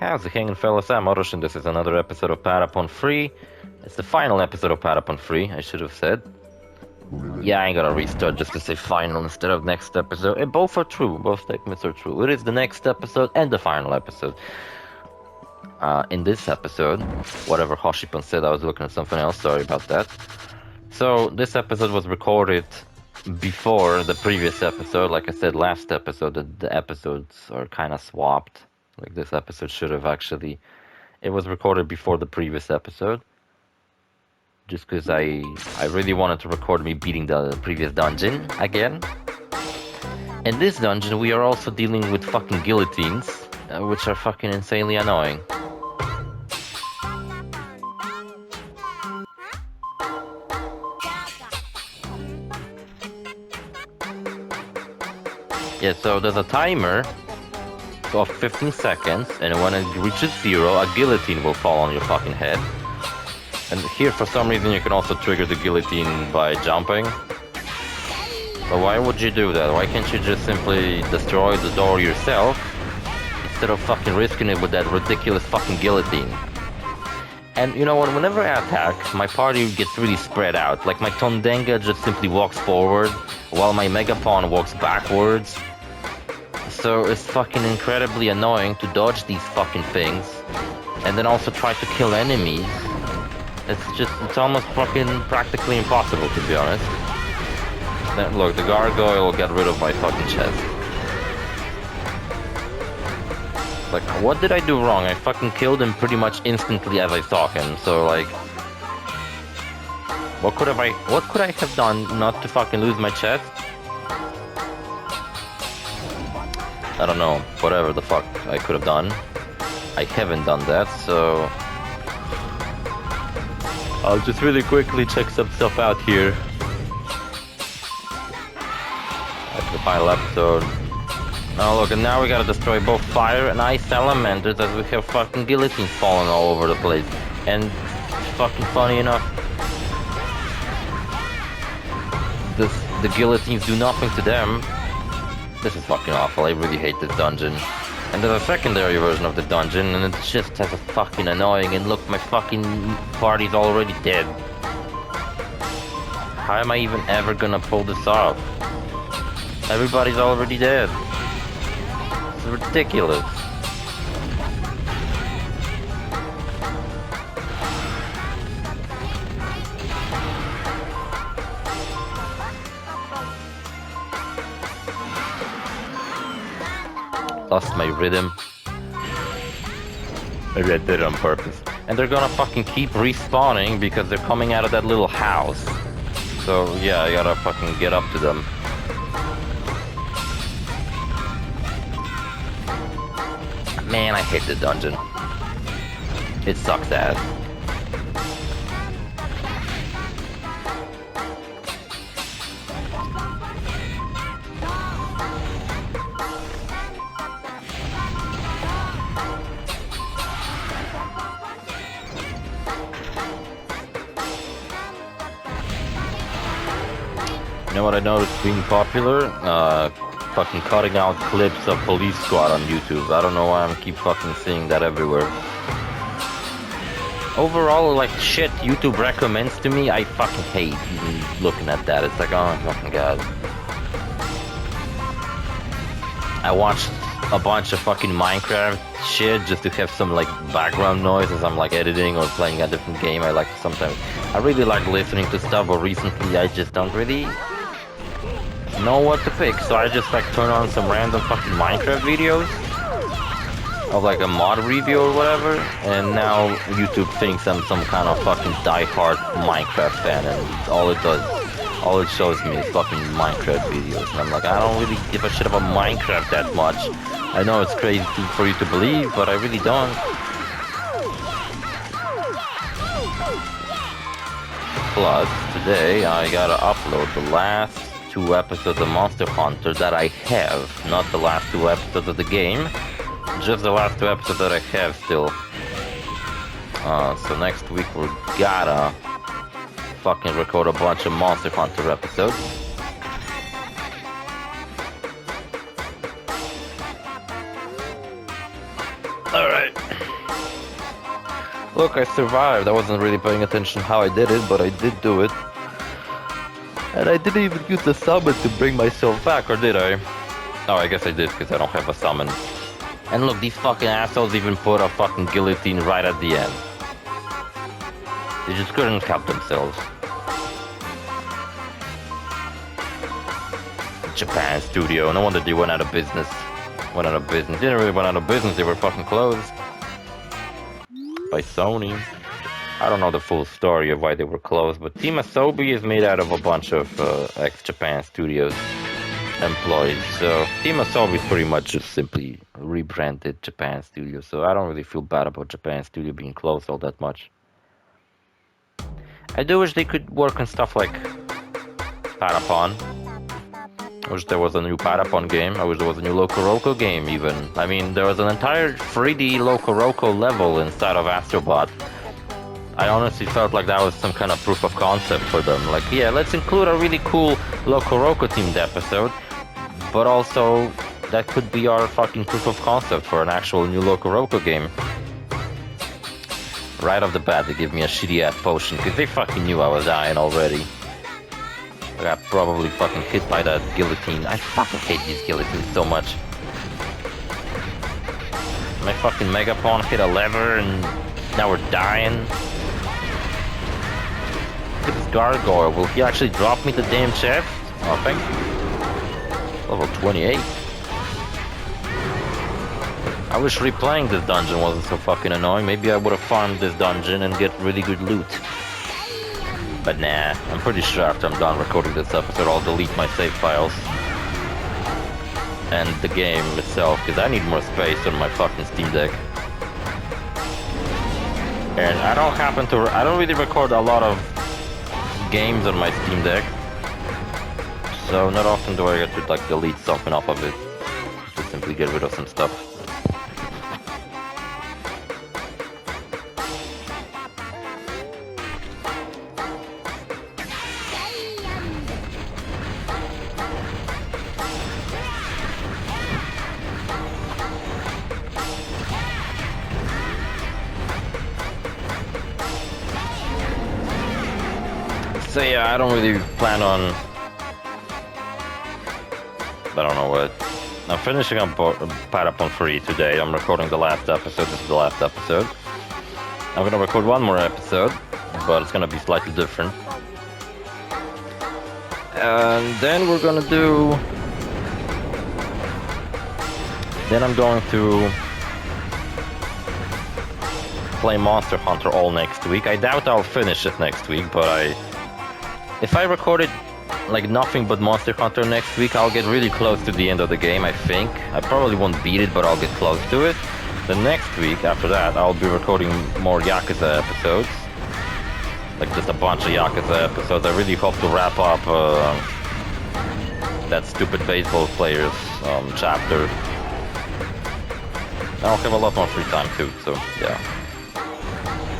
How's it hanging, fellas? I'm OrosZ, and this is another episode of Patapon 3. It's the final episode of Patapon 3, I should have said. Yeah, I ain't gonna restart just to say final instead of next episode. Both are true, both statements are true. It is the next episode and the final episode. In this episode, whatever Hoshipon said, I was looking at something else, sorry about that. So, this episode was recorded before the previous episode. Like I said last episode, the episodes are kind of swapped. Like, this episode should have actually... It was recorded before the previous episode. Just because I really wanted to record me beating the previous dungeon again. In this dungeon, we are also dealing with fucking guillotines, which are fucking insanely annoying. Yeah, so there's a timer of 15 seconds, and when it reaches 0, a guillotine will fall on your fucking head. And here, for some reason, you can also trigger the guillotine by jumping. But why would you do that? Why can't you just simply destroy the door yourself, instead of fucking risking it with that ridiculous fucking guillotine? And you know what, whenever I attack, my party gets really spread out. Like, my Tondenga just simply walks forward, while my Megapon walks backwards. So it's fucking incredibly annoying to dodge these fucking things, and then also try to kill enemies. It's almost fucking practically impossible, to be honest. Then, look, the gargoyle got rid of my fucking chest. Like, what did I do wrong? I fucking killed him pretty much instantly as I saw him, so like... What could I have done not to fucking lose my chest? I don't know, whatever the fuck I could have done. I haven't done that, so... I'll just really quickly check some stuff out here. That's the final episode. Oh look, and now we gotta destroy both fire and ice elementals as we have fucking guillotines falling all over the place. And fucking funny enough, the guillotines do nothing to them. This is fucking awful, I really hate this dungeon. And there's a secondary version of the dungeon, and it's just as fucking annoying, and look, my fucking party's already dead. How am I even ever gonna pull this off? Everybody's already dead. It's ridiculous. Lost my rhythm. Maybe I did it on purpose. And they're gonna fucking keep respawning because they're coming out of that little house. So yeah, I gotta fucking get up to them. Man, I hate the dungeon. It sucks ass. You know what I noticed being popular? Fucking cutting out clips of Police Squad on YouTube. I don't know why I keep fucking seeing that everywhere. Overall, like, shit YouTube recommends to me, I fucking hate even looking at that. It's like, oh my fucking god. I watched a bunch of fucking Minecraft shit just to have some, like, background noise as I'm, like, editing or playing a different game. I really like listening to stuff, but recently I just don't really know what to pick, so I just like turn on some random fucking Minecraft videos of like a mod review or whatever, and now YouTube thinks I'm some kind of fucking die-hard Minecraft fan, and all it shows me is fucking Minecraft videos, and I'm like, I don't really give a shit about Minecraft that much. I know it's crazy for you to believe, but I really don't. Plus, today I gotta upload the last 2 episodes of Monster Hunter that I have, not the last 2 episodes of the game, just the last 2 episodes that I have still. So next week we gotta fucking record a bunch of Monster Hunter episodes. Alright. Look, I survived. I wasn't really paying attention how I did it, but I did do it. And I didn't even use the summon to bring myself back, or did I? Oh, I guess I did, because I don't have a summon. And look, these fucking assholes even put a fucking guillotine right at the end. They just couldn't help themselves. Japan studio, no wonder they went out of business. Didn't really went out of business, they were fucking closed. By Sony. I don't know the full story of why they were closed, but Team Asobi is made out of a bunch of ex-Japan Studios employees. So Team Asobi is pretty much just simply rebranded Japan Studios. So I don't really feel bad about Japan Studio being closed all that much. I do wish they could work on stuff like Patapon. I wish there was a new Patapon game. I wish there was a new Loco Roco game even. I mean, there was an entire 3D Loco Roco level inside of Astrobot. I honestly felt like that was some kind of proof of concept for them. Like, yeah, let's include a really cool Loco Roco themed episode, but also that could be our fucking proof of concept for an actual new Loco Roco game. Right off the bat, they gave me a shitty ass potion because they fucking knew I was dying already. I got probably fucking hit by that guillotine. I fucking hate these guillotines so much. My fucking Megapon hit a lever and now we're dying. Look at this gargoyle. Will he actually drop me the damn chest? Oh, thank you. Level 28. I wish replaying this dungeon wasn't so fucking annoying. Maybe I would have farmed this dungeon and get really good loot. But nah, I'm pretty sure after I'm done recording this episode, I'll delete my save files. And the game itself, because I need more space on my fucking Steam Deck. And I don't really record a lot of games on my Steam Deck. So not often do I get to like delete something off of it. Just simply get rid of some stuff. So yeah, I don't really plan on... I don't know what. I'm finishing up Patapon 3 today. I'm recording the last episode. This is the last episode. I'm gonna record one more episode, but it's gonna be slightly different. And then we're gonna do... Then I'm going to play Monster Hunter all next week. I doubt I'll finish it next week, but if I recorded like nothing but Monster Hunter next week, I'll get really close to the end of the game, I think. I probably won't beat it, but I'll get close to it. The next week, after that, I'll be recording more Yakuza episodes. Like just a bunch of Yakuza episodes. I really hope to wrap up that stupid baseball players chapter. I'll have a lot more free time too, so yeah.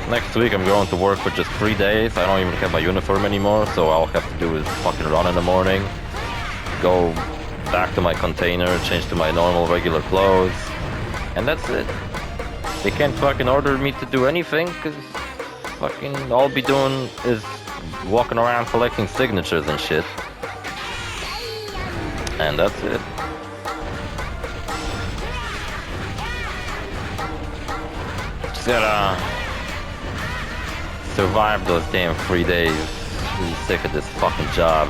Next week I'm going to work for just 3 days. I don't even have my uniform anymore, so all I have to do is fucking run in the morning, go back to my container, change to my normal regular clothes, and that's it. They can't fucking order me to do anything, cause fucking all I'll be doing is walking around collecting signatures and shit. And that's it. Just gotta survive those damn 3 days. Really sick of this fucking job.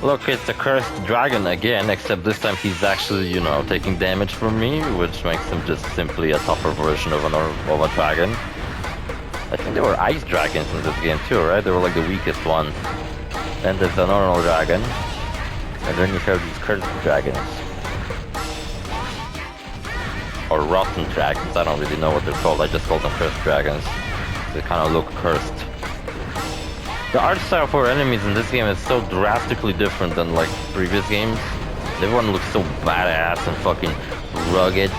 Look, it's a cursed dragon again, except this time he's actually, you know, taking damage from me, which makes him just simply a tougher version of a dragon. I think there were ice dragons in this game too, right? They were like the weakest one. Then there's a normal dragon, and then you have these cursed dragons. Or rotten dragons, I don't really know what they're called, I just call them cursed dragons. They kind of look cursed. The art style for enemies in this game is so drastically different than like previous games. Everyone looks so badass and fucking rugged.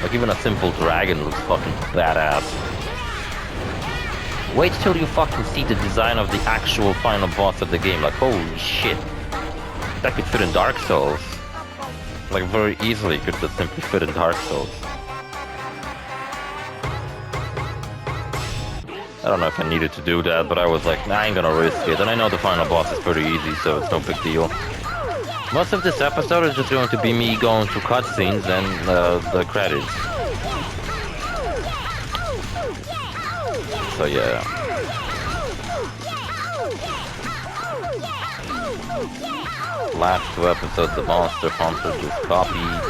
Like even a simple dragon looks fucking badass. Wait till you fucking see the design of the actual final boss of the game. Like, holy shit. That could fit in Dark Souls. Like, very easily could just simply fit in Dark Souls. I don't know if I needed to do that, but I was like, nah, I ain't gonna risk it. And I know the final boss is pretty easy, so it's no big deal. Most of this episode is just going to be me going through cutscenes and the credits. So yeah. Last 2 episodes of Monster Hunter just copied.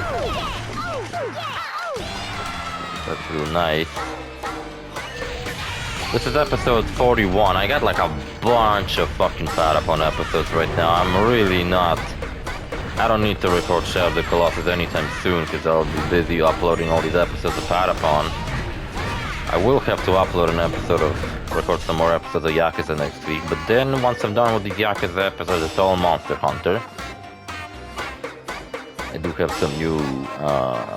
That's real nice. This is episode 41. I got like a bunch of fucking Patapon episodes right now. I'm really not... I don't need to record Shadow of the Colossus anytime soon because I'll be busy uploading all these episodes of Patapon. I will have to upload an episode of... record some more episodes of Yakuza next week, but then once I'm done with the Yakuza episodes, it's all Monster Hunter. I do have some new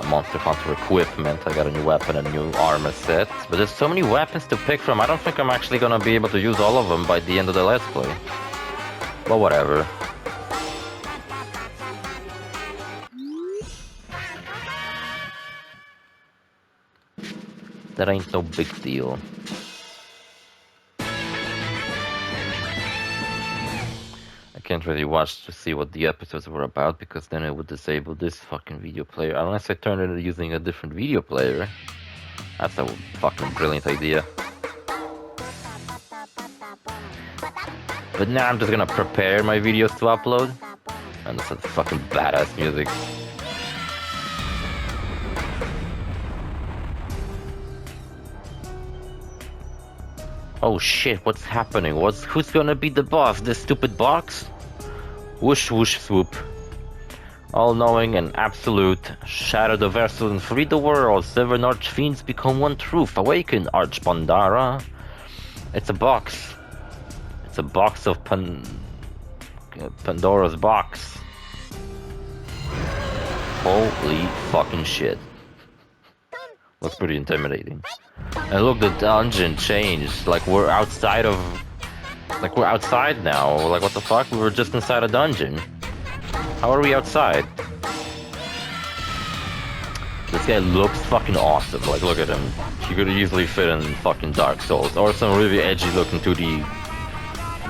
Monster Hunter equipment. I got a new weapon and new armor set. But there's so many weapons to pick from, I don't think I'm actually gonna be able to use all of them by the end of the Let's Play. But whatever. That ain't no big deal. I can't really watch to see what the episodes were about because then it would disable this fucking video player unless I turn it using a different video player. That's a fucking brilliant idea. But now I'm just gonna prepare my videos to upload. And it's fucking badass music. Oh shit, what's happening? Who's gonna be the boss? This stupid box? Whoosh whoosh swoop. All-knowing and absolute. Shatter the vessel and free the world. 7 archfiends become one truth. Awaken, Archpandara. It's a box. It's a box of Pandora's box. Holy fucking shit. Looks pretty intimidating. And look, the dungeon changed. Like, we're outside of... Like, we're outside now. Like, what the fuck? We were just inside a dungeon. How are we outside? This guy looks fucking awesome. Like, look at him. He could easily fit in fucking Dark Souls. Or some really edgy looking 2D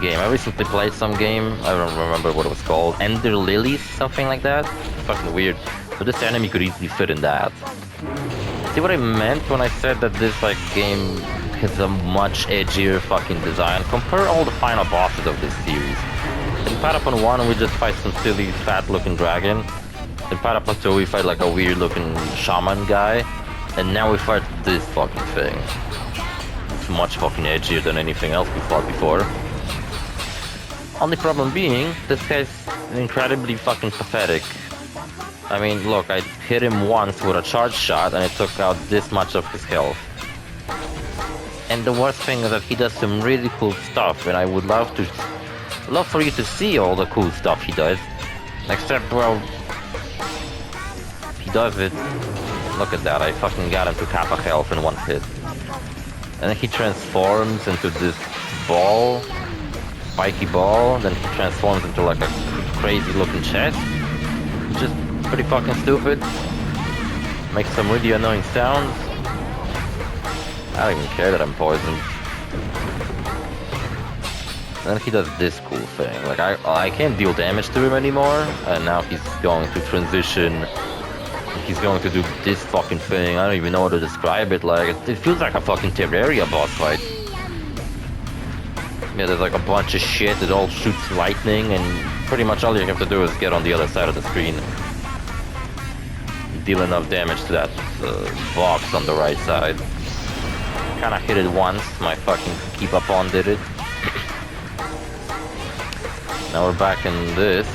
game. I recently played some game. I don't remember what it was called. Ender Lilies? Something like that? Fucking weird. But this enemy could easily fit in that. See what I meant when I said that this like game has a much edgier fucking design? Compare all the final bosses of this series. In Patapon 1 we just fight some silly fat looking dragon. In Patapon 2 we fight like a weird looking shaman guy. And now we fight this fucking thing. It's much fucking edgier than anything else we fought before. Only problem being, this guy's incredibly fucking pathetic. I mean, look, I hit him once with a charge shot and it took out this much of his health. And the worst thing is that he does some really cool stuff and I would love for you to see all the cool stuff he does. Except, well, he does it. Look at that, I fucking got him to half a health in one hit. And then he transforms into this ball, spiky ball, then he transforms into like a crazy looking chest. Just pretty fucking stupid. Makes some really annoying sounds. I don't even care that I'm poisoned. Then he does this cool thing. Like I can't deal damage to him anymore, and now he's going to transition. He's going to do this fucking thing. I don't even know how to describe it. Like it feels like a fucking Terraria boss fight. Yeah, there's like a bunch of shit that all shoots lightning, and pretty much all you have to do is get on the other side of the screen. Deal enough damage to that box on the right side. Kinda hit it once, my fucking keep up on did it. Now we're back in this.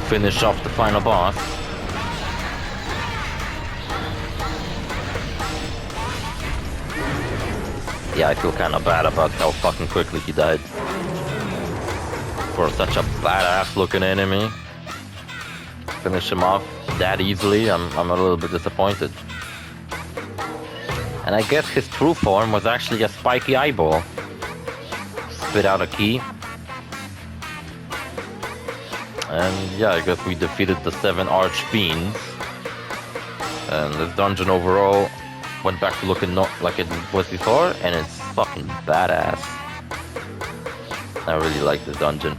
Finish off the final boss. Yeah, I feel kinda bad about how fucking quickly he died. For such a badass looking enemy. Finish him off that easily, I'm a little bit disappointed. And I guess his true form was actually a spiky eyeball. Spit out a key. And yeah, I guess we defeated the 7 Archfiends. And this dungeon overall went back to looking not like it was before, and it's fucking badass. I really like this dungeon.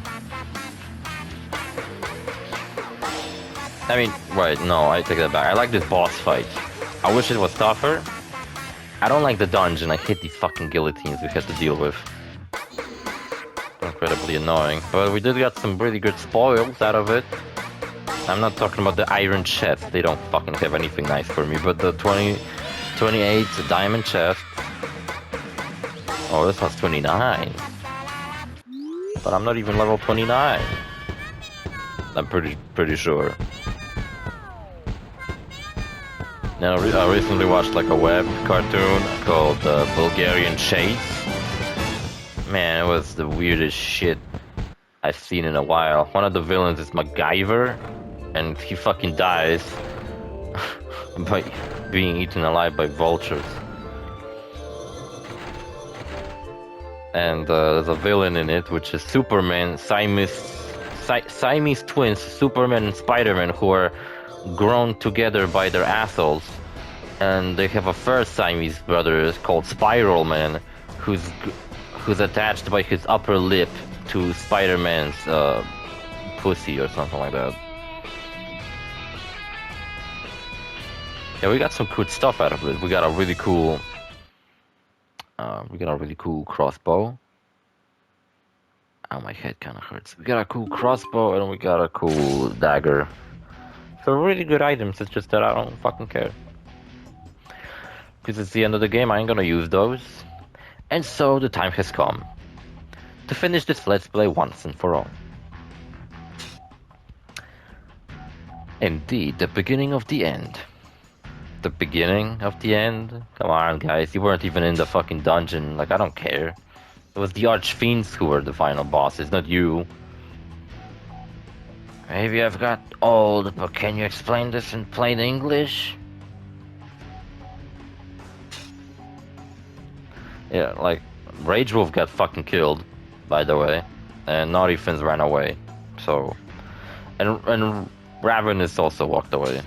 I mean, right, no, I take that back. I like this boss fight. I wish it was tougher. I don't like the dungeon. I hate these fucking guillotines we had to deal with. Incredibly annoying. But we did get some really good spoils out of it. I'm not talking about the iron chest. They don't fucking have anything nice for me. But the 28 diamond chest. Oh, this one's 29. But I'm not even level 29. I'm pretty sure. Now, I recently watched like a web cartoon called Bulgarian Chase. Man, it was the weirdest shit I've seen in a while. One of the villains is MacGyver, and he fucking dies by being eaten alive by vultures. And there's a villain in it, which is Superman, Siamese twins, Superman and Spider-Man, who are grown together by their assholes. And they have a first Siamese brother called Spiral Man, who's attached by his upper lip to Spider-Man's pussy or something like that. Yeah, we got some good stuff out of it. We got a really cool crossbow. Oh, my head kind of hurts. We got a cool crossbow and we got a cool dagger. So really good items, it's just that I don't fucking care. Because it's the end of the game, I ain't gonna use those. And so the time has come to finish this Let's Play once and for all. Indeed, the beginning of the end. The beginning of the end? Come on, guys, you weren't even in the fucking dungeon. Like, I don't care. It was the Archfiends who were the final bosses, not you. Maybe I've got old, but can you explain this in plain English? Yeah, like, Rage Wolf got fucking killed, by the way, and Naughty Fins ran away, so... And Ravenous also walked away.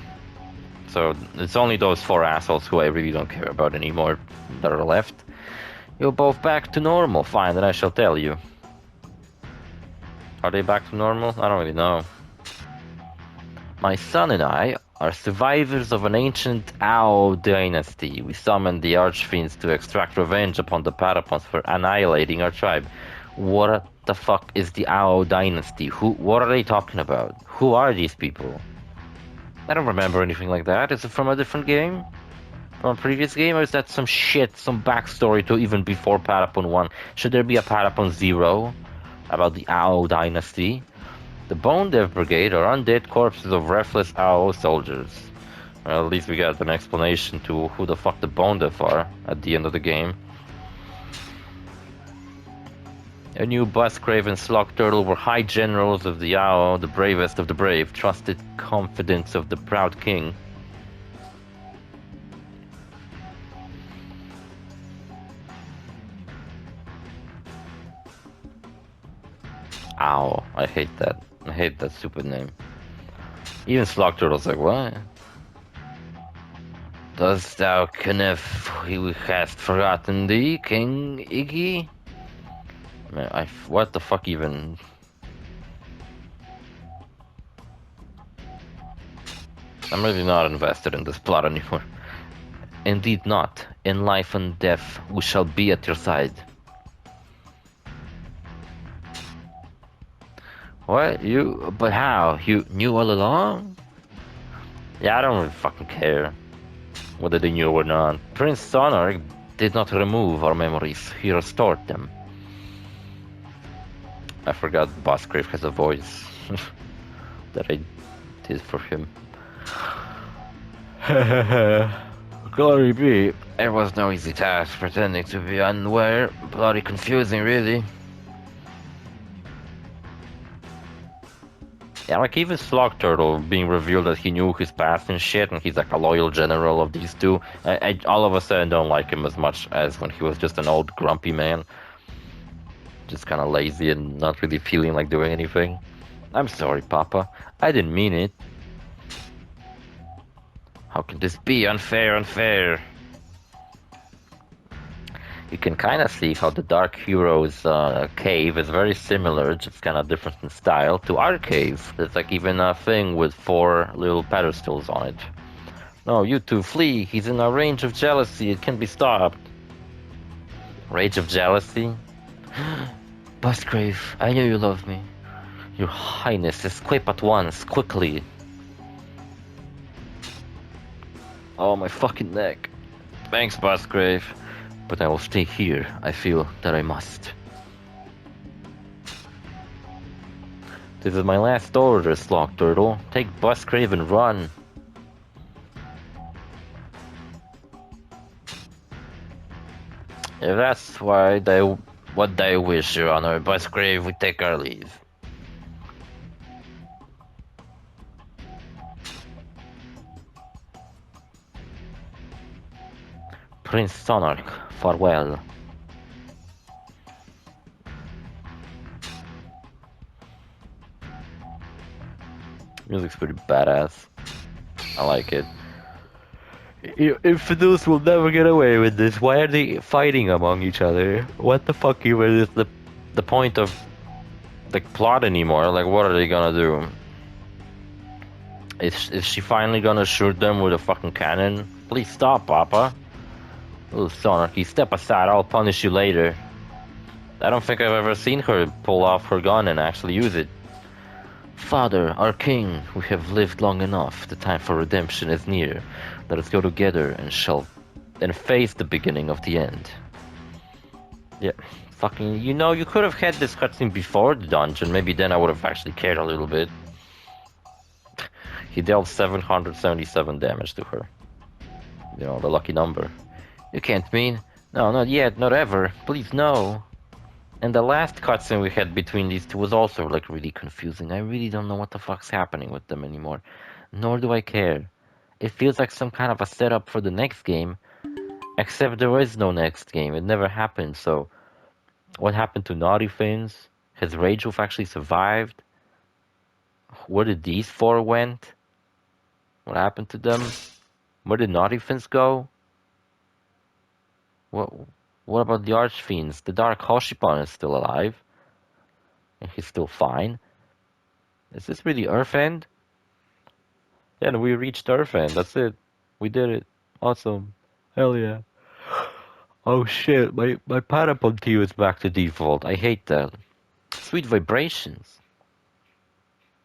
So, it's only those 4 assholes who I really don't care about anymore that are left. You're both back to normal, fine, then I shall tell you. Are they back to normal? I don't really know. My son and I are survivors of an ancient Ao dynasty. We summoned the Archfiends to extract revenge upon the Patapons for annihilating our tribe. What the fuck is the Ao dynasty? What are they talking about? Who are these people? I don't remember anything like that. Is it from a different game? From a previous game? Or is that some shit, some backstory to even before Patapon 1? Should there be a Patapon 0 about the Ao dynasty? The Bone Dev Brigade are undead corpses of restless Ao soldiers. Well, at least we got an explanation to who the fuck the Bone Dev are at the end of the game. A new Buzzgrave and Slug Turtle were high generals of the Ao, the bravest of the brave, trusted confidants of the proud king. Ow, I hate that. I hate that stupid name. Even Slug Turtle's like, what? Dost thou kenneth who hast forgotten thee, King Iggy? Man, what the fuck even? I'm really not invested in this plot anymore. Indeed not. In life and death, we shall be at your side. What? You? But how? You knew all along? Yeah, I don't really fucking care whether they knew or not. Prince Sonarg did not remove our memories, he restored them. I forgot Buzzgrave has a voice that I did for him. Glory be, it was no easy task pretending to be unaware. Bloody confusing, really. Yeah, like even Slug Turtle being revealed that he knew his past and shit, and he's like a loyal general of these two. I all of a sudden don't like him as much as when he was just an old grumpy man. Just kind of lazy and not really feeling like doing anything. I'm sorry, Papa. I didn't mean it. How can this be unfair, unfair? You can kind of see how the Dark Heroes cave is very similar, just kind of different in style, to our cave. There's like even a thing with 4 little pedestals on it. No, you two flee. He's in a range of jealousy. It can be stopped. Rage of jealousy? Busgrave, I knew you loved me. Your Highness, escape at once, quickly. Oh, my fucking neck. Thanks, Busgrave. But I will stay here. I feel that I must. This is my last order, Slog Turtle. Take Busgrave and run. If that's what they wish, Your Honor, Busgrave, we take our leave. Prince Sonarch, farewell. Music's pretty badass. I like it. Infidels will never get away with this. Why are they fighting among each other? What the fuck even is the point of the plot anymore? Like, what are they gonna do? Is she finally gonna shoot them with a fucking cannon? Please stop, Papa. Oh, Sonarchy, step aside, I'll punish you later. I don't think I've ever seen her pull off her gun and actually use it. Father, our king, we have lived long enough. The time for redemption is near. Let us go together and face the beginning of the end. Yeah, fucking, you could have had this cutscene before the dungeon. Maybe then I would have actually cared a little bit. He dealt 777 damage to her. You know, the lucky number. You can't mean... No, not yet, not ever. Please, no. And the last cutscene we had between these two was also, like, really confusing. I really don't know what the fuck's happening with them anymore. Nor do I care. It feels like some kind of a setup for the next game. Except there is no next game. It never happened, so... What happened to Naughty Fins? Has Rage Wolf actually survived? Where did these 4 went? What happened to them? Where did Naughty Fins go? What about the Archfiends? The Dark Hoshipon is still alive. And he's still fine. Is this really Earthend? Yeah, we reached Earthend. That's it. We did it. Awesome. Hell yeah. Oh shit, my Patapon Q is back to default. I hate that. Sweet vibrations.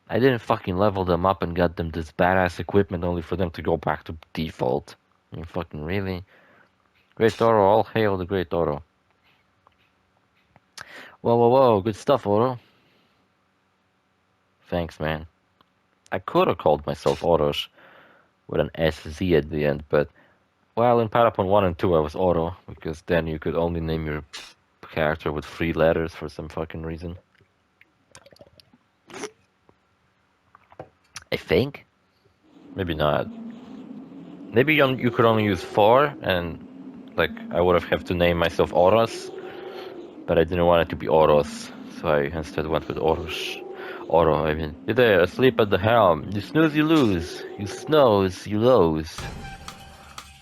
I didn't fucking level them up and got them this badass equipment only for them to go back to default. I mean, fucking really? Great Oro, all hail the Great Oro. Whoa, good stuff, Oro. Thanks, man. I could have called myself OrosZ with an SZ at the end, but, well, in Patapon 1 and 2 I was Oro, because then you could only name your character with 3 letters for some fucking reason. I think? Maybe not. Maybe you could only use 4, and like I would have to name myself OrosZ, but I didn't want it to be OrosZ, so I instead went with OrosZ. Oro, I mean. You're there, asleep at the helm. You snooze, you lose. You snooze, you lose.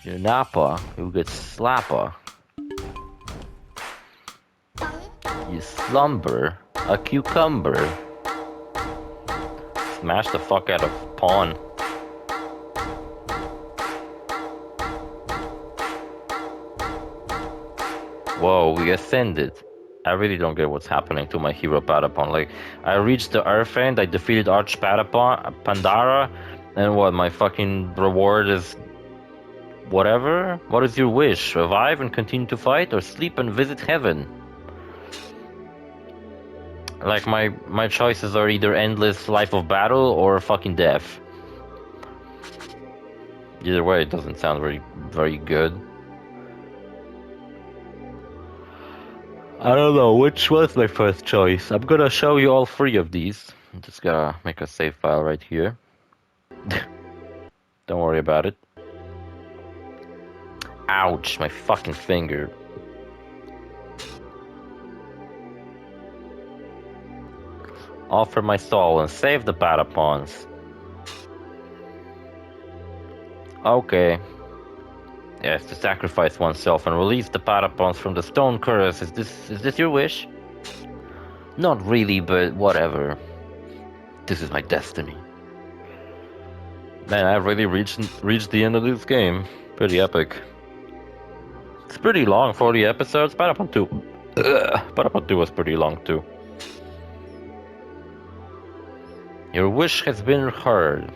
You're Nappa, who gets slapper. You slumber, a cucumber. Smash the fuck out of Pawn. Whoa, we ascended. I really don't get what's happening to my hero Patapon. Like, I reached the Earthend, I defeated Arch Patapon, Pandara, and what, my fucking reward is... whatever? What is your wish? Survive and continue to fight, or sleep and visit heaven? Like, my choices are either endless life of battle or fucking death. Either way, it doesn't sound very good. I don't know, which was my first choice? I'm gonna show you all 3 of these. I'm just gotta make a save file right here. Don't worry about it. Ouch, my fucking finger. Offer my soul and save the Patapons. Okay. Yes, to sacrifice oneself and release the Patapons from the stone curse. Is this your wish? Not really, but whatever. This is my destiny. Man, I've really reached the end of this game. Pretty epic. It's pretty long, 40 episodes. Patapon 2. Patapon 2 was pretty long too. Your wish has been heard.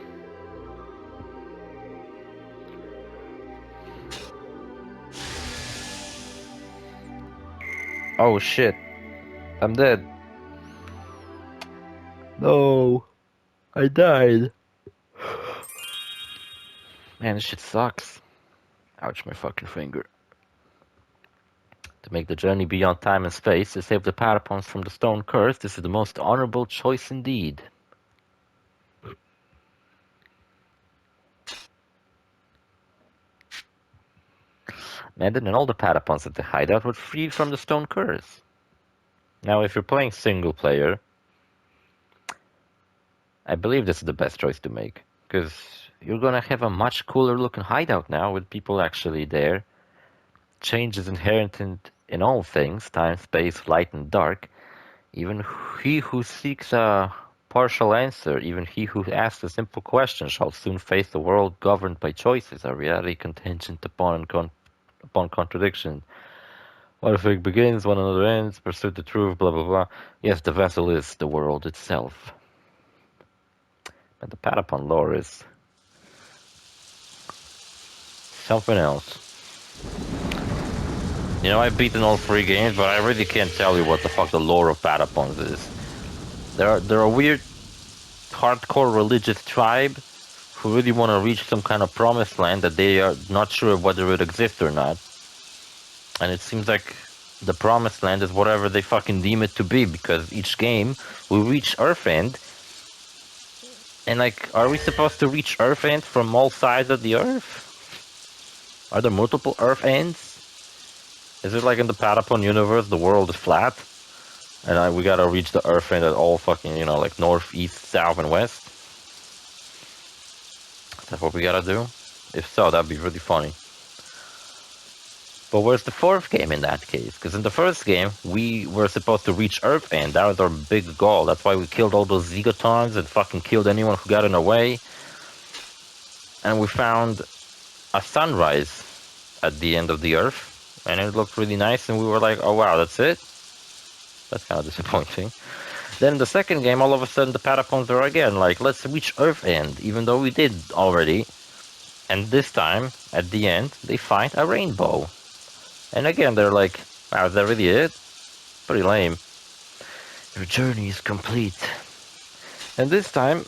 Oh shit. I'm dead. No. I died. Man, this shit sucks. Ouch, my fucking finger. To make the journey beyond time and space, to save the Patapons from the stone curse, this is the most honorable choice indeed. Madden and all the Patapons at the hideout were freed from the stone curse. Now, if you're playing single player, I believe this is the best choice to make, because you're gonna have a much cooler looking hideout now with people actually there. Change is inherent in all things, time, space, light, and dark. Even he who seeks a partial answer, even he who asks a simple question, shall soon face a world governed by choices, a reality contingent upon contradiction. One thing begins, one another ends, pursue the truth, blah blah blah. Yes, the vessel is the world itself. And the Patapon lore is something else. You know, I've beaten all 3 games, but I really can't tell you what the fuck the lore of Patapons is. They're a weird, hardcore religious tribe who really want to reach some kind of promised land that they are not sure whether it exists or not. And it seems like the promised land is whatever they fucking deem it to be, because each game we reach Earth End. And like, are we supposed to reach Earth End from all sides of the Earth? Are there multiple Earth Ends? Is it like in the Patapon universe, the world is flat? And we gotta reach the Earth End at all fucking, you know, like north, east, south, and west? Is that what we gotta do? If so, that'd be really funny. But where's the 4th game in that case? Because in the first game, we were supposed to reach Earth End. That was our big goal. That's why we killed all those Zegatons and fucking killed anyone who got in our way. And we found a sunrise at the end of the Earth. And it looked really nice, and we were like, oh wow, that's it? That's kind of disappointing. Then in the second game, all of a sudden the Patapons are again like, let's reach Earth End, even though we did already. And this time, at the end, they find a rainbow. And again, they're like, wow, is that really it? Pretty lame. Your journey is complete. And this time,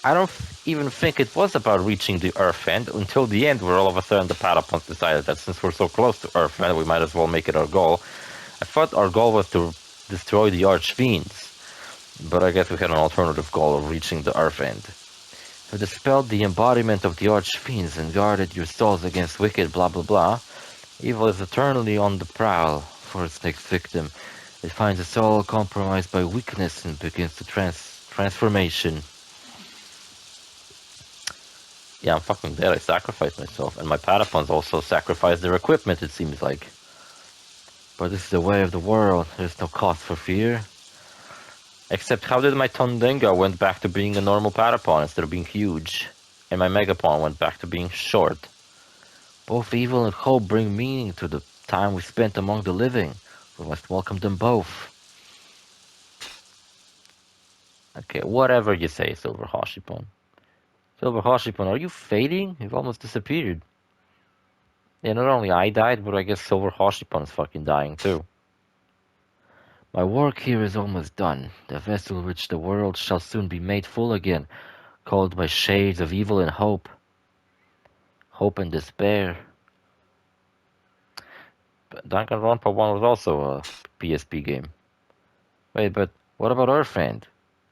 I don't even think it was about reaching the Earth End until the end, where all of a sudden the Patapons decided that since we're so close to Earth End, we might as well make it our goal. I thought our goal was to destroy the Archfiends, but I guess we had an alternative goal of reaching the Earth End. You dispelled the embodiment of the Archfiends and guarded your souls against wicked blah blah blah. Evil is eternally on the prowl for its next victim. It finds a soul compromised by weakness and begins the transformation. Yeah, I'm fucking dead. I sacrificed myself. And my Patapons also sacrificed their equipment, it seems like. But this is the way of the world. There's no cause for fear. Except how did my Tondenga went back to being a normal Patapon instead of being huge? And my Megapon went back to being short. Both evil and hope bring meaning to the time we spent among the living. We must welcome them both. Okay, whatever you say, Silver Hoshipon. Silver Hoshipon, are you fading? You've almost disappeared. Yeah, not only I died, but I guess Silver Hoshipon's fucking dying too. My work here is almost done. The vessel which the world shall soon be made full again, called by shades of evil and hope. Hope and despair. Danganronpa 1 was also a PSP game. Wait, but what about Earth End?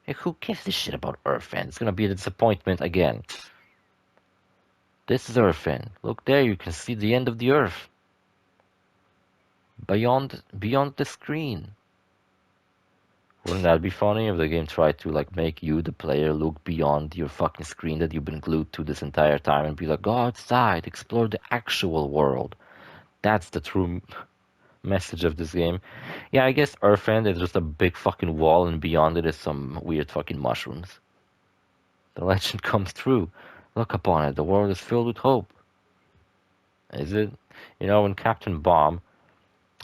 Hey, who gives a shit about Earthend? It's gonna be a disappointment again. This is Earthend. Look there, you can see the end of the Earth. Beyond the screen. Wouldn't that be funny if the game tried to like make you, the player, look beyond your fucking screen that you've been glued to this entire time and be like, go outside, explore the actual world. That's the true message of this game. Yeah, I guess Earthend is just a big fucking wall and beyond it is some weird fucking mushrooms. The legend comes true. Look upon it, the world is filled with hope. Is it? You know, when Captain Bomb,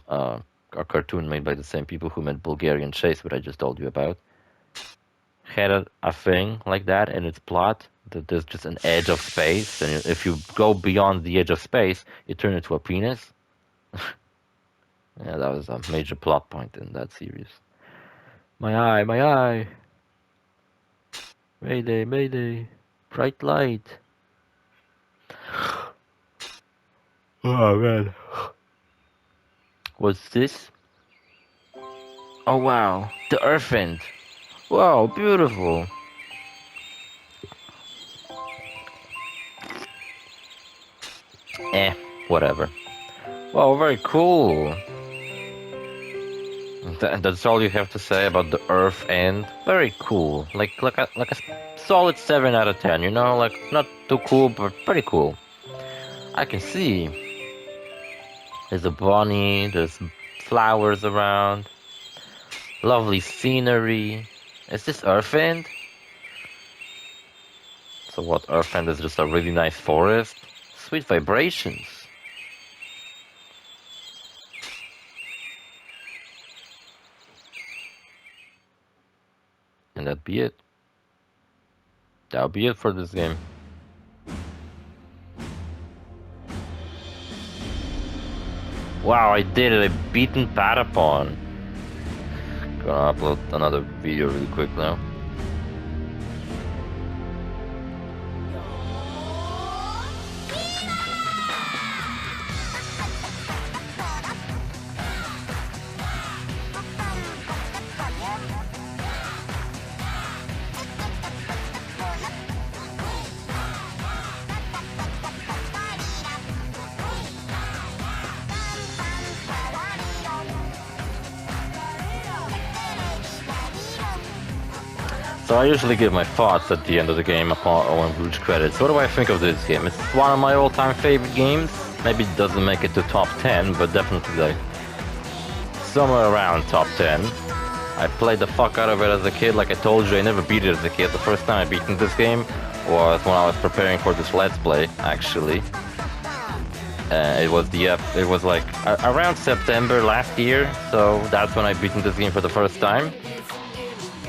a cartoon made by the same people who made Bulgarian Chase, what I just told you about, had a thing like that in its plot, that there's just an edge of space, and if you go beyond the edge of space, you turn into a penis. Yeah, that was a major plot point in that series. My eye, my eye! Mayday, mayday! Bright light! Oh man. What's this? Oh wow, the Earthend! Wow, beautiful! Whatever. Wow, very cool! That's all you have to say about the Earthend? Very cool. Like a solid 7 out of 10, you know? Like, not too cool, but pretty cool. I can see. There's a bunny, there's flowers around. Lovely scenery. Is this Earthend? So what, Earthend is just a really nice forest? Sweet vibrations. And that'd be it. That'll be it for this game. Wow, I did it! I beaten Patapon. Gonna upload another video really quick now. So I usually give my thoughts at the end of the game upon when reach credits. What do I think of this game? It's one of my all-time favorite games. Maybe it doesn't make it to top 10, but definitely like somewhere around top 10. I played the fuck out of it as a kid. Like I told you, I never beat it as a kid. The first time I beat this game was when I was preparing for this Let's Play, actually. It was like around September last year, so that's when I beaten this game for the first time.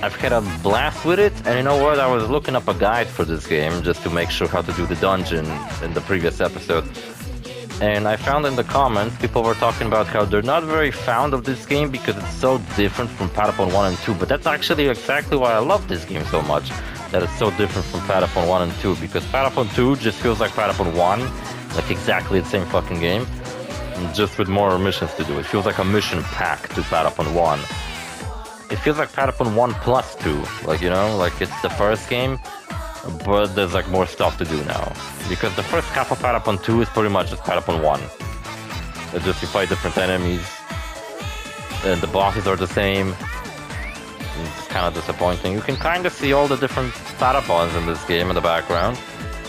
I've had a blast with it, and you know what? I was looking up a guide for this game just to make sure how to do the dungeon in the previous episode. And I found in the comments people were talking about how they're not very fond of this game because it's so different from Patapon 1 and 2. But that's actually exactly why I love this game so much, that it's so different from Patapon 1 and 2. Because Patapon 2 just feels like Patapon 1, like exactly the same fucking game, just with more missions to do. It feels like a mission pack to Patapon 1. It feels like Patapon 1 plus 2, like, you know, like it's the first game, but there's like more stuff to do now. Because the first half of Patapon 2 is pretty much just Patapon 1. It's just you fight different enemies, and the bosses are the same. It's kind of disappointing. You can kind of see all the different Patapons in this game in the background.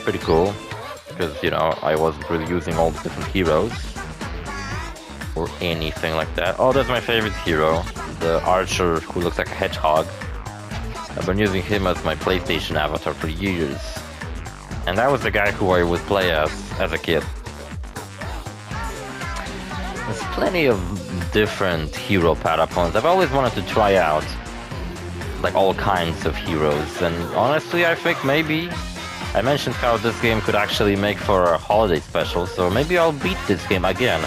Pretty cool, because, you know, I wasn't really using all the different heroes or anything like that. Oh, that's my favorite hero, the archer who looks like a hedgehog. I've been using him as my PlayStation avatar for years. And that was the guy who I would play as a kid. There's plenty of different hero Patapons. I've always wanted to try out like all kinds of heroes, and honestly I think maybe I mentioned how this game could actually make for a holiday special, so maybe I'll beat this game again.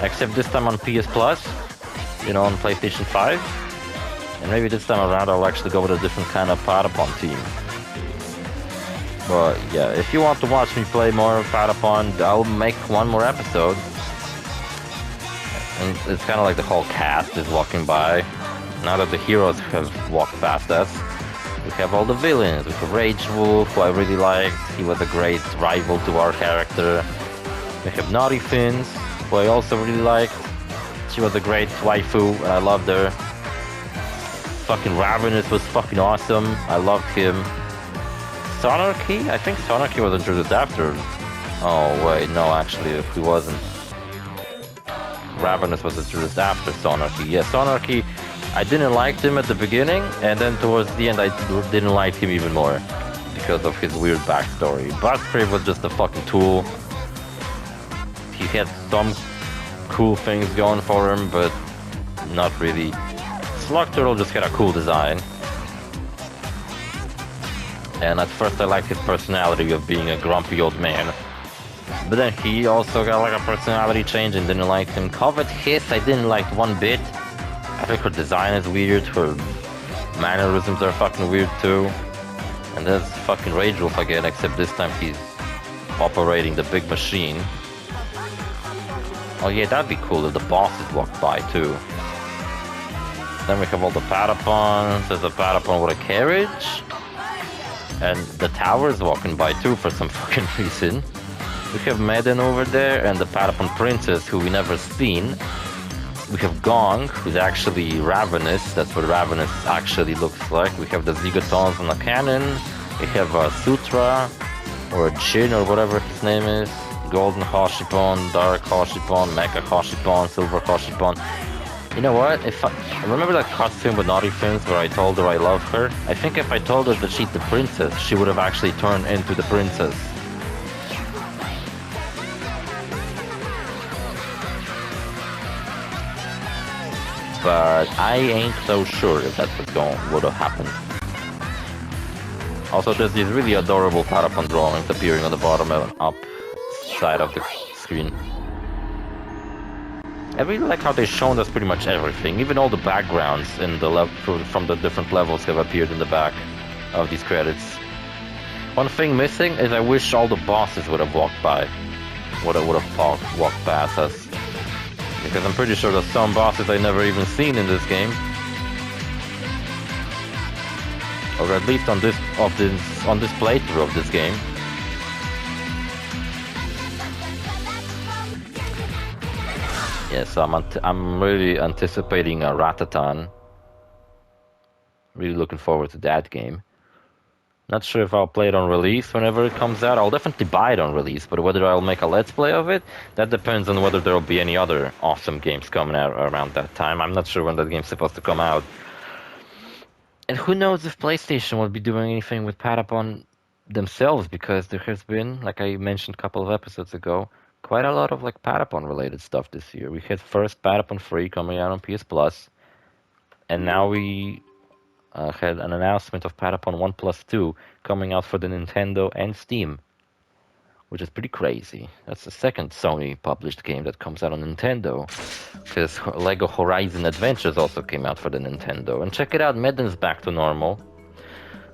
Except this time on PS Plus, you know, on PlayStation 5. And maybe this time around I'll actually go with a different kind of Patapon team. But yeah, if you want to watch me play more Patapon, I'll make one more episode. And it's kind of like the whole cast is walking by. Now that the heroes have walked past us, We have all the villains. We have Rage Wolf, who I really liked. He was a great rival to our character. We have Naughty Fins, who I also really liked. She was a great waifu, and I loved her. Fucking Ravenous was fucking awesome. I loved him. Sonarchy? I think Sonarchy was introduced after. Oh wait, no, actually, he wasn't. Ravenous was introduced after Sonarchy. Yeah, Sonarchy, I didn't like him at the beginning, and then towards the end I didn't like him even more because of his weird backstory. Buzzgrave was just a fucking tool. He had some cool things going for him, but not really. Slug Turtle just had a cool design. And at first I liked his personality of being a grumpy old man. But then he also got like a personality change and didn't like him. Covet Hiss I didn't like one bit. I think her design is weird, her mannerisms are fucking weird too. And there's fucking Rage Wolf again, except this time he's operating the big machine. Oh yeah, that'd be cool if the bosses walked by too. Then we have all the Patapons. There's a Patapon with a carriage. And the tower's walking by too for some fucking reason. We have Maiden over there and the Patapon Princess, who we never seen. We have Gong, who's actually Ravenous. That's what Ravenous actually looks like. We have the Zigatons on the cannon. We have a Sutra, or a Jin, or whatever his name is. Golden Hoshipon, Dark Hoshipon, Mecha Hoshipon, Silver Hoshipon. You know what? If I remember that cutscene with Naughty Fins where I told her I love her? I think if I told her that she's the princess, she would have actually turned into the princess. But I ain't so sure if that's what would have happened. Also, there's these really adorable Patapon drawings appearing on the bottom and up side of the screen. I really like how they've shown us pretty much everything. Even all the backgrounds in the from the different levels have appeared in the back of these credits. One thing missing is I wish all the bosses would have walked by. Would have walked past us. Because I'm pretty sure there's some bosses I've never even seen in this game. Or at least on this playthrough of this game. Yeah, so I'm really anticipating a Ratatan. Really looking forward to that game. Not sure if I'll play it on release whenever it comes out. I'll definitely buy it on release, but whether I'll make a Let's Play of it, that depends on whether there'll be any other awesome games coming out around that time. I'm not sure when that game's supposed to come out. And who knows if PlayStation will be doing anything with Patapon themselves, because there has been, like I mentioned a couple of episodes ago, quite a lot of like Patapon related stuff this year. We had first Patapon Free coming out on PS Plus, and now we had an announcement of Patapon 1 Plus 2 coming out for the Nintendo and Steam, which is pretty crazy. That's the second Sony published game that comes out on Nintendo, because Lego Horizon Adventures also came out for the Nintendo. And check it out, Maiden's back to normal.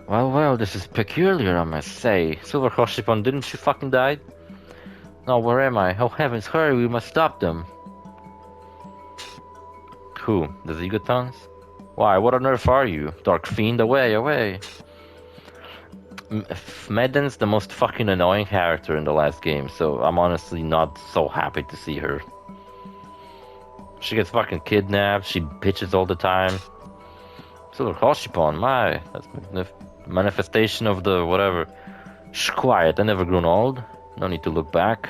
Well, this is peculiar, I must say. Silver Hoshipon, didn't you fucking die? No, where am I? Oh heavens, hurry, we must stop them. Who? The Zigatons? Why, what on earth are you? Dark Fiend, away. Maiden's the most fucking annoying character in the last game, so I'm honestly not so happy to see her. She gets fucking kidnapped, she bitches all the time. Silver Hoshipon, my, that's manifestation of the whatever. Shh, quiet, I never grown old. No need to look back.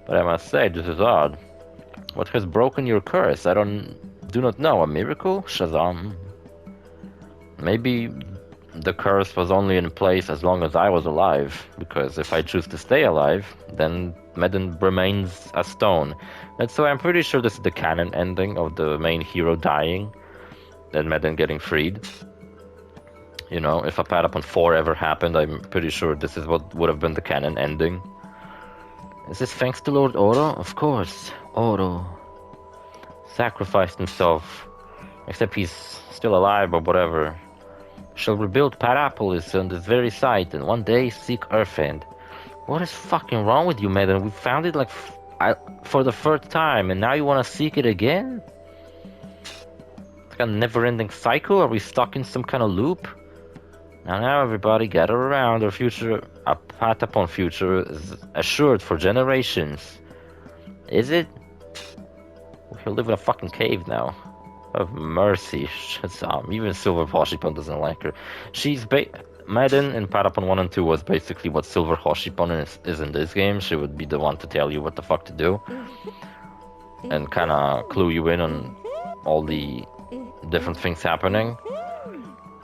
But I must say, this is odd. What has broken your curse? I do not know. A miracle? Shazam. Maybe the curse was only in place as long as I was alive, because if I choose to stay alive, then Maiden remains a stone. That's why I'm pretty sure this is the canon ending of the main hero dying, then Maiden getting freed. You know, if a Patapon 4 ever happened, I'm pretty sure this is what would have been the canon ending. Is this thanks to Lord Oro? Of course, Oro sacrificed himself, except he's still alive or whatever. Shall rebuild Parapolis on this very site, and one day seek Earthend. What is fucking wrong with you, Maiden? We found it like for the third time, and now you want to seek it again? It's like a never-ending cycle? Are we stuck in some kind of loop? Now everybody gather around. Our future, a Patapon future is assured for generations. Is it? We live in a fucking cave now. Of mercy. Even Silver Hoshipon doesn't like her. Madden in Patapon 1 and 2 was basically what Silver Hoshipon is in this game. She would be the one to tell you what the fuck to do. And kinda clue you in on all the different things happening.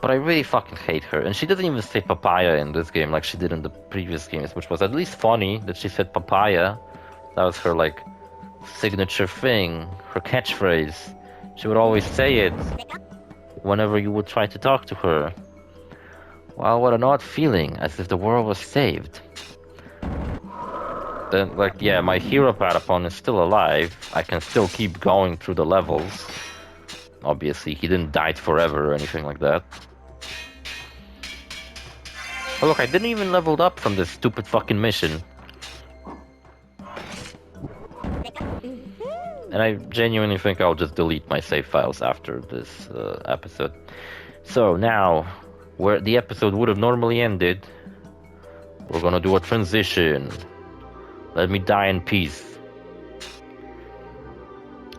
But I really fucking hate her. And she doesn't even say papaya in this game like she did in the previous games, which was at least funny that she said papaya. That was her, like, signature thing, her catchphrase. She would always say it whenever you would try to talk to her. Wow, what an odd feeling, as if the world was saved. Then, like, yeah, my hero Patapon is still alive. I can still keep going through the levels. Obviously, he didn't die forever or anything like that. Oh look, I didn't even level up from this stupid fucking mission. And I genuinely think I'll just delete my save files after this episode. So now, where the episode would have normally ended, we're gonna do a transition. Let me die in peace.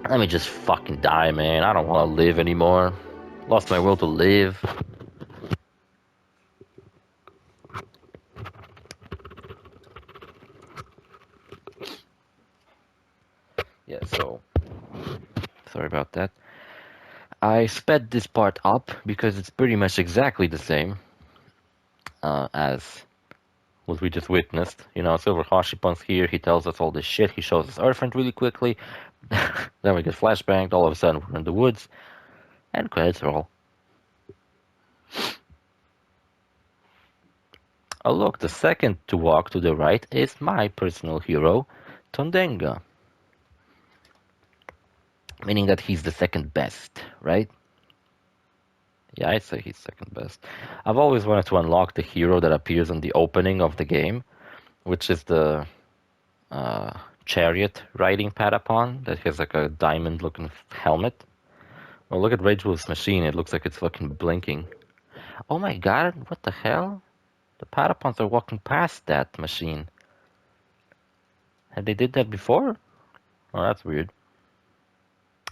Let me just fucking die, man. I don't want to live anymore. Lost my will to live. Yeah, so... sorry about that. I sped this part up because it's pretty much exactly the same as what we just witnessed. You know, Silver Hashipon's here, he tells us all this shit, he shows us Earthfront really quickly, then we get flashbanged, all of a sudden we're in the woods, and credits roll. Oh look, the second to walk to the right is my personal hero, Tondenga. Meaning that he's the second best, right? Yeah, I'd say he's second best. I've always wanted to unlock the hero that appears on the opening of the game, which is the chariot riding Patapon that has like a diamond looking helmet. Well, look at Rage Wolf's machine, it looks like it's fucking blinking. Oh my god, what the hell? The Patapons are walking past that machine. Had they did that before? Oh, that's weird.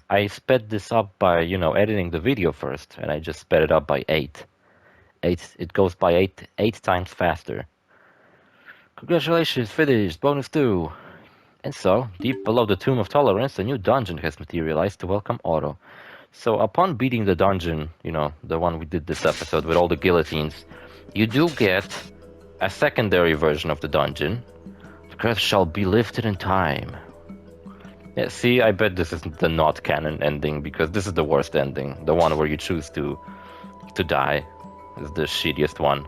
I sped this up by, you know, editing the video first, and I just sped it up by 8. It goes by 8 times faster. Congratulations, finished, bonus 2. And so, deep below the Tomb of Tolerance, a new dungeon has materialized to welcome Oro. So upon beating the dungeon, you know, the one we did this episode with all the guillotines, you do get a secondary version of the dungeon. The curse shall be lifted in time. Yeah, see, I bet this isn't the not canon ending, because this is the worst ending. The one where you choose to die is the shittiest one.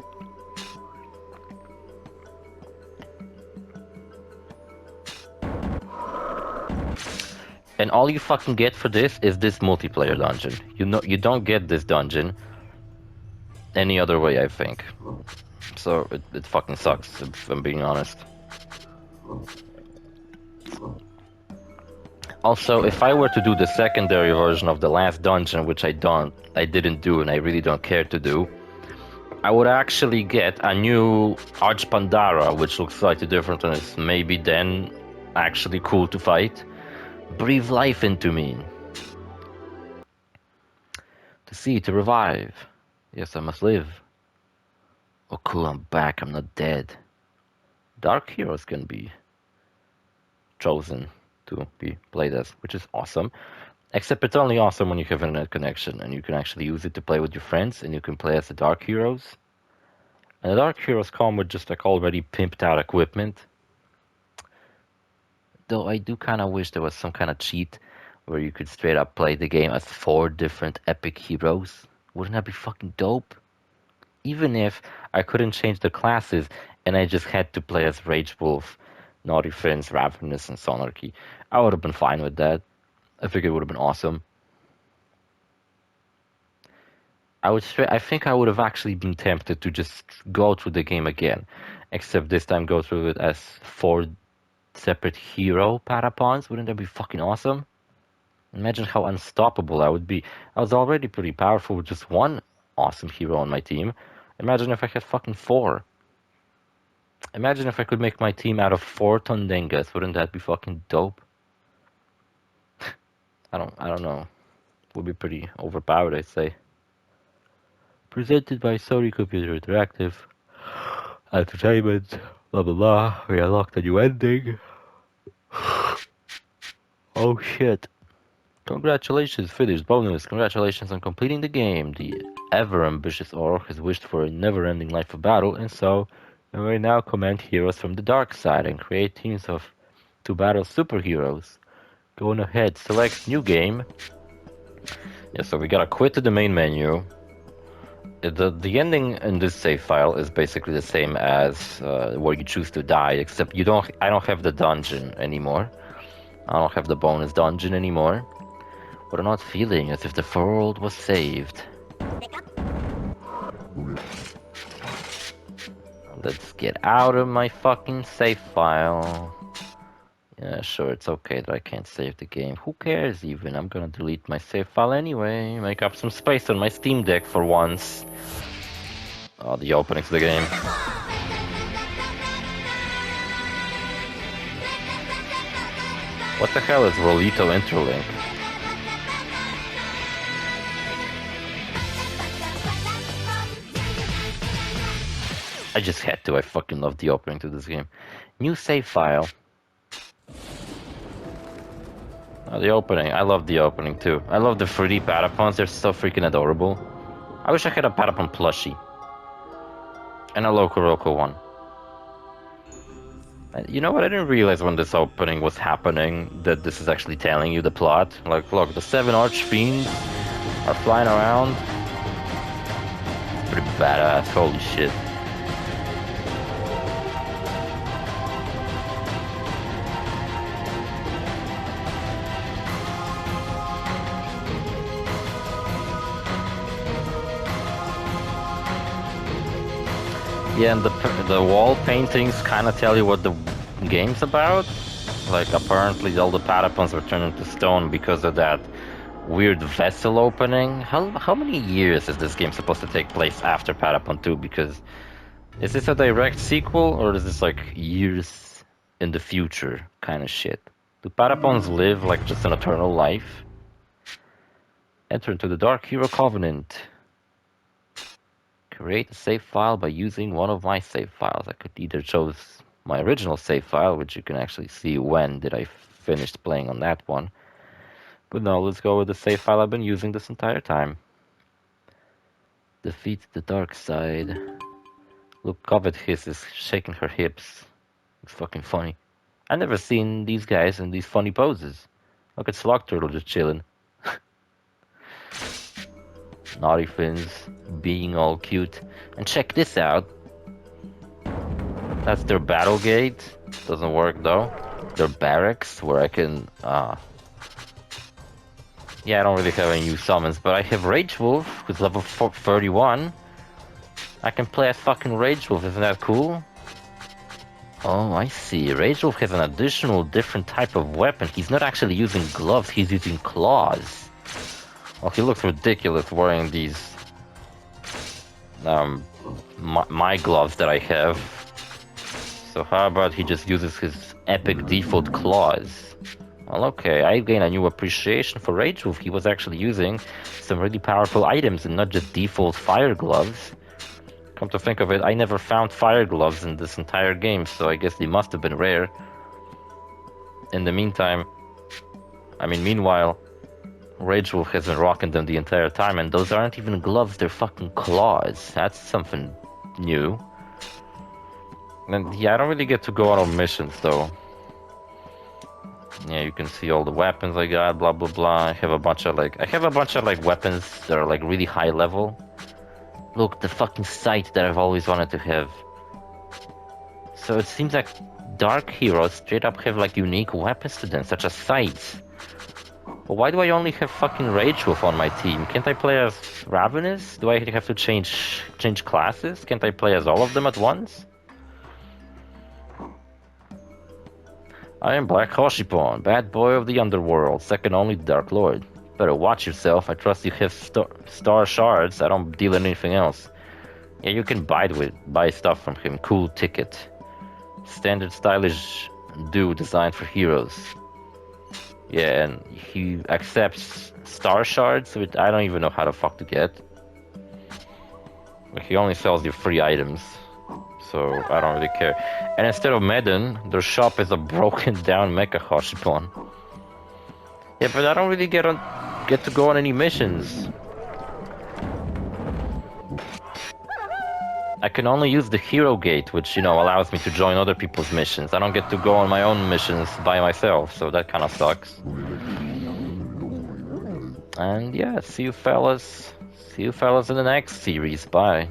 And all you fucking get for this is this multiplayer dungeon. You don't get this dungeon any other way, I think. So it fucking sucks, if I'm being honest. Also, if I were to do the secondary version of the last dungeon, which I didn't do, and I really don't care to do, I would actually get a new Archpandara, which looks slightly different and is maybe then actually cool to fight. Breathe life into me. To see, to revive. Yes, I must live. Oh cool, I'm back, I'm not dead. Dark heroes can be chosen to be played as, which is awesome. Except it's only awesome when you have an internet connection and you can actually use it to play with your friends and you can play as the Dark Heroes. And the Dark Heroes come with just like already pimped out equipment. Though I do kind of wish there was some kind of cheat where you could straight up play the game as 4 different epic heroes. Wouldn't that be fucking dope? Even if I couldn't change the classes and I just had to play as Rage Wolf, Naughty Fins, Ravenous, and Sonarchy, I would have been fine with that. I think it would have been awesome. I think I would have actually been tempted to just go through the game again, except this time go through it as 4 separate hero Patapons. Wouldn't that be fucking awesome? Imagine how unstoppable I would be. I was already pretty powerful with just one awesome hero on my team. Imagine if I had fucking 4. Imagine if I could make my team out of 4 Tondengas. Wouldn't that be fucking dope? I don't know. Would be pretty overpowered, I'd say. Presented by Sony Computer Interactive. Entertainment. Blah blah blah. We unlocked a new ending. Oh shit. Congratulations, finished bonus. Congratulations on completing the game. The ever-ambitious Orc has wished for a never-ending life of battle, and so you may now command heroes from the dark side and create teams to battle superheroes. Go on ahead, select new game. Yeah, so we gotta quit to the main menu. The ending in this save file is basically the same as where you choose to die, except I don't have the dungeon anymore. I don't have the bonus dungeon anymore. But I'm not feeling as if the world was saved. Let's get out of my fucking save file. Yeah, sure, it's okay that I can't save the game. Who cares even? I'm gonna delete my save file anyway. Make up some space on my Steam Deck for once. Oh, the opening to the game. What the hell is Rolito Interlink? I just had to. I fucking love the opening to this game. New save file. Oh, the opening. I love the opening too. I love the 3D Patapons. They're so freaking adorable. I wish I had a Patapon plushie. And a Loco Roco one. You know what? I didn't realize when this opening was happening that this is actually telling you the plot. Like, look, the 7 Archfiends are flying around. It's pretty badass. Holy shit. Yeah, and the wall paintings kind of tell you what the game's about. Like, apparently all the Patapons were turned into stone because of that weird vessel opening. How many years is this game supposed to take place after Patapon 2? Because is this a direct sequel, or is this like years in the future kind of shit? Do Patapons live like just an eternal life? Enter into the Dark Hero Covenant. Create a save file by using one of my save files. I could either choose my original save file, which you can actually see when did I finished playing on that one. But no, let's go with the save file I've been using this entire time. Defeat the dark side. Look, Covet hisses, shaking her hips. It's fucking funny. I've never seen these guys in these funny poses. Look at Slug Turtle just chilling. Naughty Fins being all cute. And check this out. That's their battle gate. Doesn't work though. Their barracks where I can yeah, I don't really have any new summons, but I have Rage Wolf, who's level 31. I can play as fucking Rage Wolf, isn't that cool? Oh, I see. Rage Wolf has an additional different type of weapon. He's not actually using gloves, he's using claws. Well, he looks ridiculous wearing these my gloves that I have. So how about he just uses his epic default claws? Well, okay, I gain a new appreciation for Rage Wolf. He was actually using some really powerful items and not just default fire gloves. Come to think of it, I never found fire gloves in this entire game, so I guess they must have been rare. In the meantime, meanwhile, Rage Wolf has been rocking them the entire time, and those aren't even gloves, they're fucking claws. That's something new. And yeah, I don't really get to go out on missions though. Yeah, you can see all the weapons I got, blah blah blah. I have a bunch of like weapons that are like really high level. Look, the fucking sight that I've always wanted to have. So it seems like dark heroes straight up have like unique weapons to them, such as sights. But why do I only have fucking Rage Wolf on my team? Can't I play as Ravenous? Do I have to change classes? Can't I play as all of them at once? I am Black Hoshipon, bad boy of the underworld, second only to Dark Lord. Better watch yourself. I trust you have star shards. I don't deal in anything else. Yeah, you can buy stuff from him. Cool ticket. Standard stylish dude designed for heroes. Yeah, and he accepts star shards, which I don't even know how the fuck to get. He only sells you free items, so I don't really care. And instead of Medon, their shop is a broken down Mecha Hoshipon. Yeah, but I don't really get to go on any missions. I can only use the hero gate, which, you know, allows me to join other people's missions. I don't get to go on my own missions by myself, so that kind of sucks. And yeah, see you fellas in the next series. Bye.